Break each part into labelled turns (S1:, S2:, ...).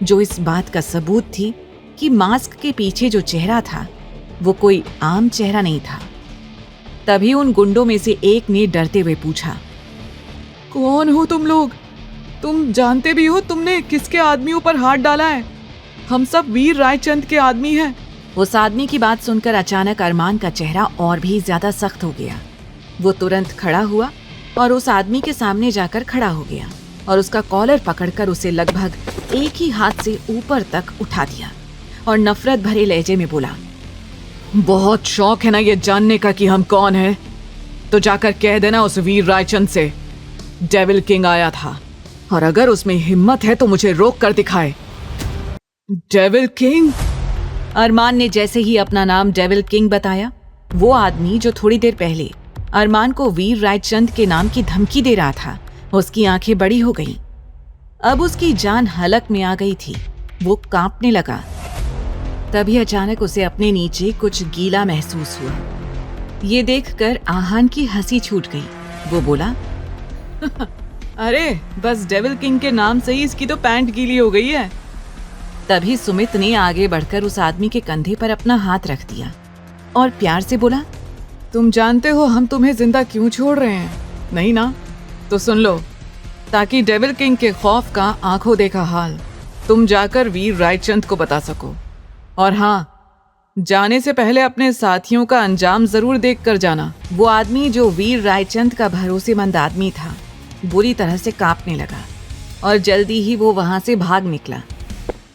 S1: जो इस बात का सबूत थी कि मास्क के पीछे जो चेहरा था वो कोई आम चेहरा नहीं था। तभी उन गुंडों में से एक ने डरते हुए पूछा,
S2: कौन हो तुम लोग? तुम जानते भी हो तुमने किसके आदमियों पर हाथ डाला है? हम सब वीर रायचंद के आदमी हैं।
S1: उस आदमी की बात सुनकर अचानक अरमान का चेहरा और भी ज्यादा सख्त हो गया। वो तुरंत खड़ा हुआ और उस आदमी के सामने जाकर खड़ा हो गया और उसका कॉलर पकड़कर उसे लगभग एक ही हाथ से ऊपर तक उठा दिया और नफरत भरे लहजे में बोला,
S2: बहुत शौक है ना ये जानने का कि हम कौन हैं? तो जाकर कह देना उस वीर रायचंद से डेविल किंग आया था, और अगर उसमें हिम्मत है तो मुझे रोक कर दिखाए। Devil king?
S1: अरमान ने जैसे ही अपना नाम डेविल किंग बताया, वो आदमी जो थोड़ी देर पहले अरमान को वीर रायचंद के नाम की धमकी दे रहा था, उसकी आंखें बड़ी हो गईं। अब उसकी जान हलक में आ गई थी। वो कांपने लगा। तभी अचानक उसे अपने नीचे कुछ गीला महसूस हुआ। ये देखकर आहान की हंसी छूट गई। वो बोला,
S2: अरे बस डेविल किंग के नाम से ही इसकी तो पैंट गीली हो गई है।
S1: तभी सुमित ने आगे बढ़कर उस आदमी के कंधे पर अपना हाथ रख दिया और प्यार से बोला,
S2: तुम जानते हो हम तुम्हें जिंदा क्यों छोड़ रहे हैं, नहीं ना? तो सुन लो, ताकि डेविल किंग के खौफ का आंखों देखा हाल तुम जाकर वीर रायचंद को बता सको। और हाँ, जाने से पहले अपने साथियों का अंजाम जरूर देख कर जाना।
S1: वो आदमी जो वीर रायचंद का भरोसेमंद आदमी था, बुरी तरह से कांपने लगा और जल्दी ही वो वहां से भाग निकला।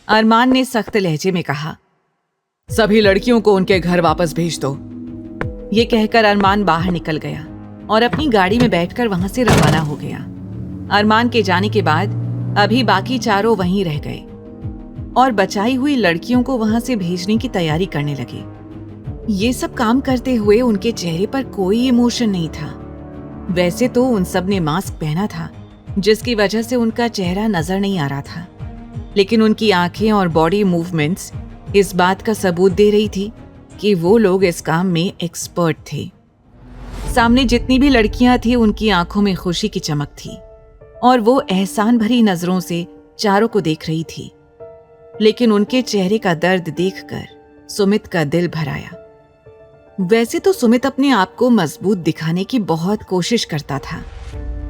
S1: अरमान ने सख्त लहजे में कहा,
S2: सभी लड़कियों को उनके घर वापस भेज दो।
S1: ये कहकर अरमान बाहर निकल गया और अपनी गाड़ी में बैठकर वहां से रवाना हो गया। अरमान के जाने के बाद अभी बाकी चारों वहीं रह गए और बचाई हुई लड़कियों को वहां से भेजने की तैयारी करने लगे। ये सब काम करते हुए उनके चेहरे पर कोई इमोशन नहीं था। वैसे तो उन सब ने मास्क पहना था, जिसकी वजह से उनका चेहरा नजर नहीं आ रहा था, लेकिन उनकी आंखें और बॉडी मूवमेंट्स इस बात का सबूत दे रही थी कि वो लोग इस काम में एक्सपर्ट थे। सामने जितनी भी लड़कियां थी, उनकी आंखों में खुशी की चमक थी और वो एहसान भरी नजरों से चारों को देख रही थी। लेकिन उनके चेहरे का दर्द देखकर सुमित का दिल भर आया। वैसे तो सुमित अपने आप को मजबूत दिखाने की बहुत कोशिश करता था,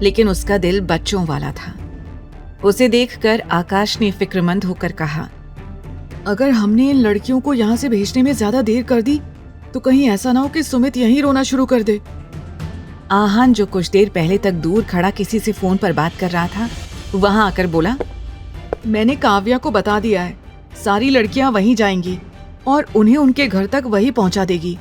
S1: लेकिन उसका दिल बच्चों वाला था। उसे देखकर आकाश ने फिक्रमंद होकर कहा,
S2: अगर हमने इन लड़कियों को यहाँ से भेजने में ज्यादा देर कर दी तो कहीं ऐसा ना हो कि सुमित यहीं रोना शुरू कर दे।
S1: आहान, जो कुछ देर पहले तक दूर खड़ा किसी से फोन पर बात कर रहा था, वहां आकर बोला,
S2: मैंने काव्या को बता दिया है, सारी लड़कियां वहीं जाएंगी और उन्हें उनके घर तक वही पहुंचा देगी।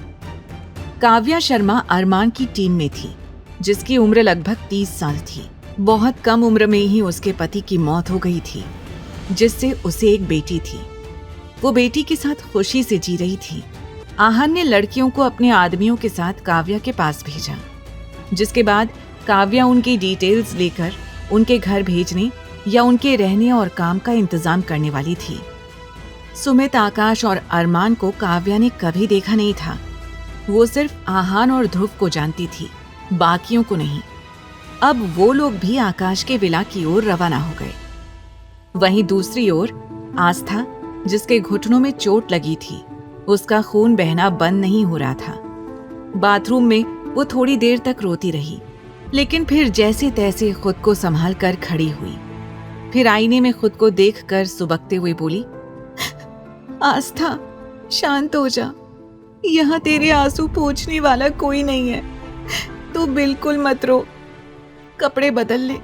S1: काव्या शर्मा अरमान की टीम में थी, जिसकी उम्र लगभग 30 साल थी। बहुत कम उम्र में ही उसके पति की मौत हो गई थी, जिससे उसे एक बेटी थी। वो बेटी के साथ खुशी से जी रही थी। आहान ने लड़कियों को अपने आदमियों के साथ काव्या के पास भेजा, जिसके बाद काव्या उनकी डिटेल्स लेकर उनके घर भेजने या उनके रहने और काम का इंतजाम करने वाली थी। सुमित, आकाश और अरमान को काव्या ने कभी देखा नहीं था। वो सिर्फ आहान और ध्रुव को जानती थी, बाकियों को नहीं। अब वो लोग भी आकाश के विला की ओर रवाना हो गए। वहीं दूसरी ओर आस्था, जिसके घुटनों में चोट लगी थी, उसका खून बहना बंद नहीं हो रहा था। बाथरूम में वो थोड़ी देर तक रोती रही, लेकिन फिर जैसे तैसे खुद को संभाल कर खड़ी हुई। फिर आईने में खुद को देखकर सुबकते हुए बोली, आस्था, शांत हो जा। यहाँ तेरे आंसू पोंछने वाला कोई नहीं है, तू बिल्कुल मत रो। कपड़े बदल ले।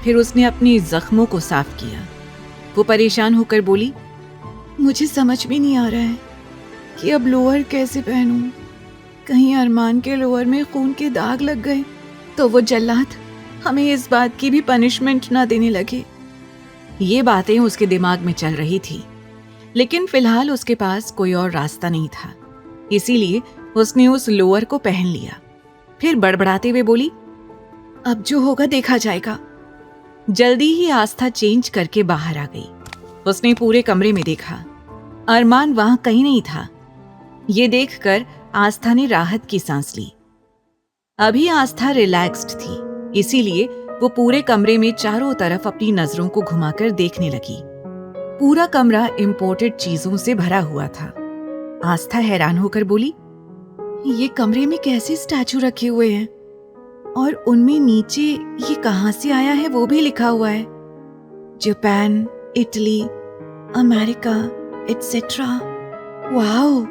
S1: फिर उसने अपनी जख्मों को साफ किया। वो परेशान होकर बोली, मुझे समझ भी नहीं आ रहा है कि अब लोअर कैसे पहनूं। कहीं अरमान के लोअर में खून के दाग लग गए तो वो जल्लाद हमें इस बात की भी पनिशमेंट ना देने लगे। ये बातें उसके दिमाग में चल रही थी, लेकिन फिलहाल उसके पास कोई और रास्ता नहीं था। इसीलिए उसने उस लोअर को पहन लिया। फिर बड़बड़ाते हुए बोली, अब जो होगा देखा जाएगा। जल्दी ही आस्था चेंज करके बाहर आ गई। उसने पूरे कमरे में देखा, अरमान वहां कहीं नहीं था। ये देखकर आस्था ने राहत की सांस ली। अभी आस्था रिलैक्स्ड थी, इसीलिए वो पूरे कमरे में चारों तरफ अपनी नजरों को घुमाकर देखने लगी। पूरा कमरा इम्पोर्टेड चीजों से भरा हुआ था। आस्था हैरान होकर बोली, ये कमरे में कैसे स्टैचू रखे हुए हैं और उनमें नीचे ये कहाँ से आया है वो भी लिखा हुआ है, Japan, Italy, America etcetera. Wow!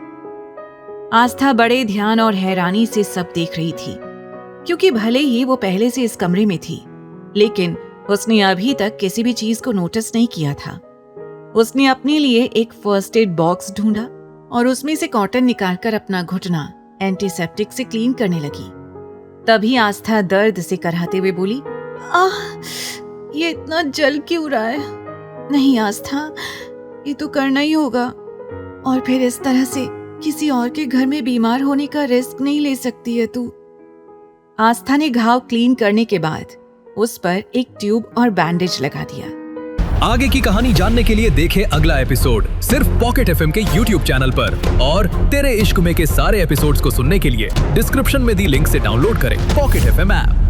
S1: Aastha बड़े ध्यान और हैरानी से सब देख रही थी, क्योंकि भले ही वो पहले से इस कमरे में थी, लेकिन उसने अभी तक किसी भी चीज को नोटिस नहीं किया था। उसने अपने लिए एक फर्स्ट एड बॉक्स ढूंढा और उसमें से कॉटन निकालकर अपना घुटना एंटीसेप्टिक से क्लीन करने लगी। तभी आस्था दर्द से कराहते हुए बोली, आह, ये इतना जल क्यों रहा है? नहीं आस्था, ये तो करना ही होगा, और फिर इस तरह से किसी और के घर में बीमार होने का रिस्क नहीं ले सकती है तू। आस्था ने घाव क्लीन करने के बाद उस पर एक ट्यूब और बैंडेज लगा दिया।
S3: आगे की कहानी जानने के लिए देखें अगला एपिसोड सिर्फ पॉकेट एफएम के यूट्यूब चैनल पर, और तेरे इश्क में के सारे एपिसोड्स को सुनने के लिए डिस्क्रिप्शन में दी लिंक से डाउनलोड करें पॉकेट एफएम ऐप।